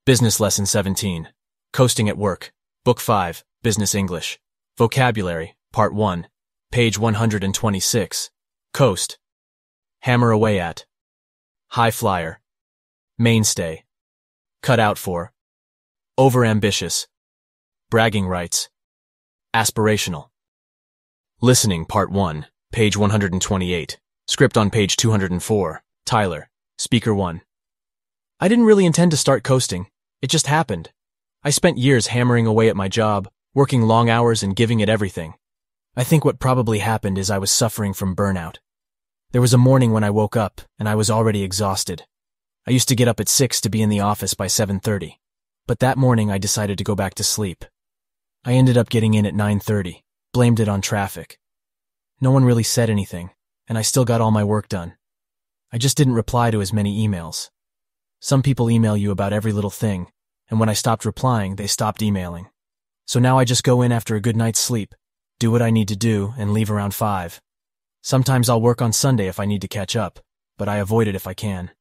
Business Lesson 17. Coasting at Work. Book 5, Business English. Vocabulary, Part 1. Page 126. Coast. Hammer away at. High flyer. Mainstay. Cut out for. Overambitious. Bragging rights. Aspirational. Listening, Part 1. Page 128. Script on page 204. Tyler. Speaker 1. I didn't really intend to start coasting. It just happened. I spent years hammering away at my job, working long hours and giving it everything. I think what probably happened is I was suffering from burnout. There was a morning when I woke up, and I was already exhausted. I used to get up at 6 to be in the office by 7:30. But that morning I decided to go back to sleep. I ended up getting in at 9:30, blamed it on traffic. No one really said anything, and I still got all my work done. I just didn't reply to as many emails. Some people email you about every little thing, and when I stopped replying, they stopped emailing. So now I just go in after a good night's sleep, do what I need to do, and leave around 5. Sometimes I'll work on Sunday if I need to catch up, but I avoid it if I can.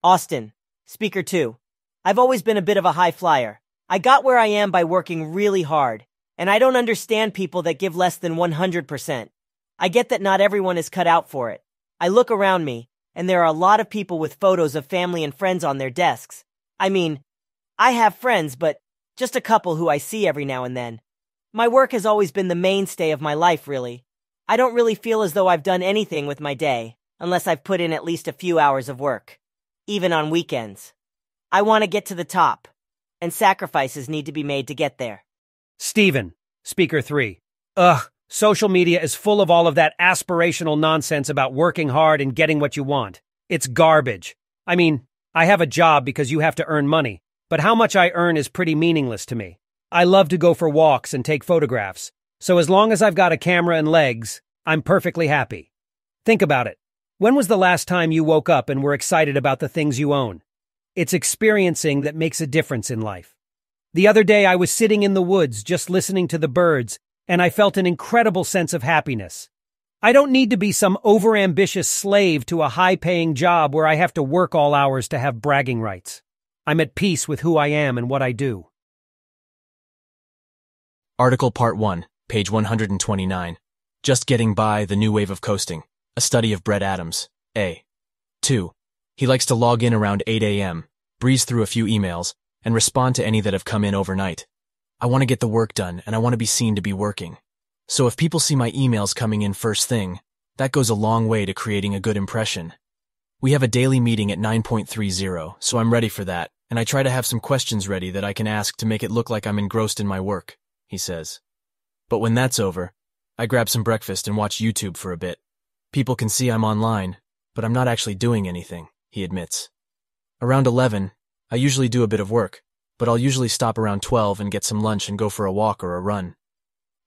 Austin, Speaker 2. I've always been a bit of a high flyer. I got where I am by working really hard, and I don't understand people that give less than 100%. I get that not everyone is cut out for it. I look around me, and there are a lot of people with photos of family and friends on their desks. I mean, I have friends, but just a couple who I see every now and then. My work has always been the mainstay of my life, really. I don't really feel as though I've done anything with my day, unless I've put in at least a few hours of work, even on weekends. I want to get to the top, and sacrifices need to be made to get there. Stephen, Speaker 3. Social media is full of all of that aspirational nonsense about working hard and getting what you want. It's garbage. I mean, I have a job because you have to earn money, but how much I earn is pretty meaningless to me. I love to go for walks and take photographs, so as long as I've got a camera and legs, I'm perfectly happy. Think about it. When was the last time you woke up and were excited about the things you own? It's experiencing that makes a difference in life. The other day I was sitting in the woods just listening to the birds, and I felt an incredible sense of happiness. I don't need to be some overambitious slave to a high-paying job where I have to work all hours to have bragging rights. I'm at peace with who I am and what I do. Article Part 1, page 129. Just Getting By, The New Wave of Coasting. A study of Brett Adams. A. 2. He likes to log in around 8 a.m., breeze through a few emails, and respond to any that have come in overnight. I want to get the work done, and I want to be seen to be working. So if people see my emails coming in first thing, that goes a long way to creating a good impression. We have a daily meeting at 9:30, so I'm ready for that, and I try to have some questions ready that I can ask to make it look like I'm engrossed in my work, he says. But when that's over, I grab some breakfast and watch YouTube for a bit. People can see I'm online, but I'm not actually doing anything, he admits. Around 11, I usually do a bit of work, but I'll usually stop around 12 and get some lunch and go for a walk or a run.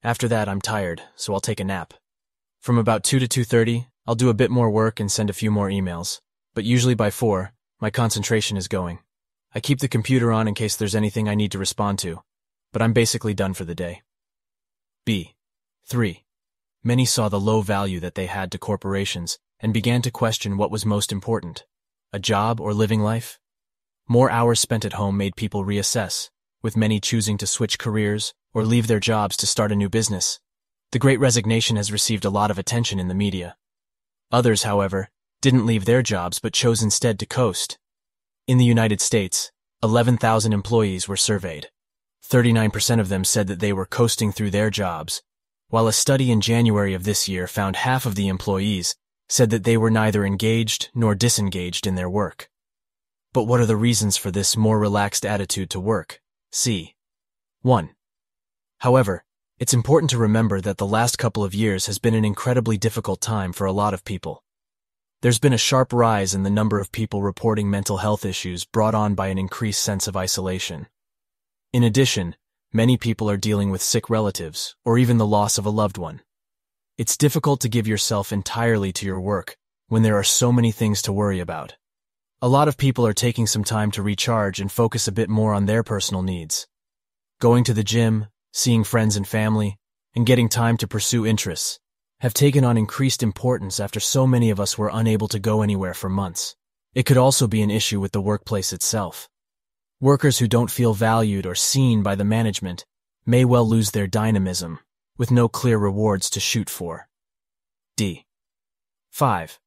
After that, I'm tired, so I'll take a nap. From about 2 to 2:30, I'll do a bit more work and send a few more emails, but usually by 4, my concentration is going. I keep the computer on in case there's anything I need to respond to, but I'm basically done for the day. B. 3. Many saw the low value that they had to corporations and began to question what was most important, a job or living life? More hours spent at home made people reassess, with many choosing to switch careers or leave their jobs to start a new business. The Great Resignation has received a lot of attention in the media. Others, however, didn't leave their jobs but chose instead to coast. In the United States, 11,000 employees were surveyed. 39% of them said that they were coasting through their jobs, while a study in January of this year found half of the employees said that they were neither engaged nor disengaged in their work. But what are the reasons for this more relaxed attitude to work? C. 1. However, it's important to remember that the last couple of years has been an incredibly difficult time for a lot of people. There's been a sharp rise in the number of people reporting mental health issues brought on by an increased sense of isolation. In addition, many people are dealing with sick relatives or even the loss of a loved one. It's difficult to give yourself entirely to your work when there are so many things to worry about. A lot of people are taking some time to recharge and focus a bit more on their personal needs. Going to the gym, seeing friends and family, and getting time to pursue interests have taken on increased importance after so many of us were unable to go anywhere for months. It could also be an issue with the workplace itself. Workers who don't feel valued or seen by the management may well lose their dynamism, with no clear rewards to shoot for. D. 5.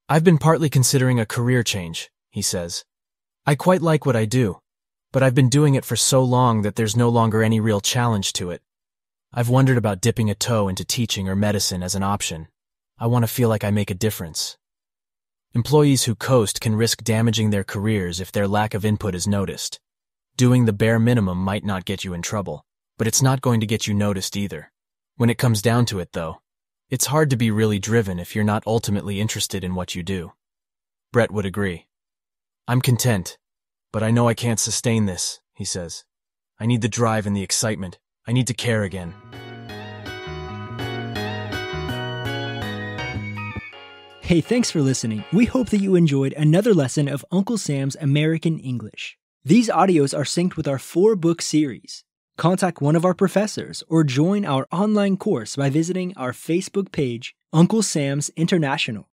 I've been partly considering a career change, he says. I quite like what I do, but I've been doing it for so long that there's no longer any real challenge to it. I've wondered about dipping a toe into teaching or medicine as an option. I want to feel like I make a difference. Employees who coast can risk damaging their careers if their lack of input is noticed. Doing the bare minimum might not get you in trouble, but it's not going to get you noticed either. When it comes down to it, though, it's hard to be really driven if you're not ultimately interested in what you do. Brett would agree. I'm content, but I know I can't sustain this, he says. I need the drive and the excitement. I need to care again. Hey, thanks for listening. We hope that you enjoyed another lesson of Uncle Sam's American English. These audios are synced with our 4-book series. Contact one of our professors or join our online course by visiting our Facebook page, Uncle Sam's International.